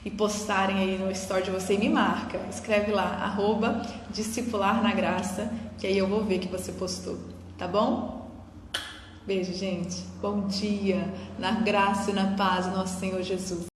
e postarem aí no story de você e me marca. Escreve lá, @discipularnagraça, que aí eu vou ver que você postou, tá bom? Beijo, gente. Bom dia, na graça e na paz do nosso Senhor Jesus.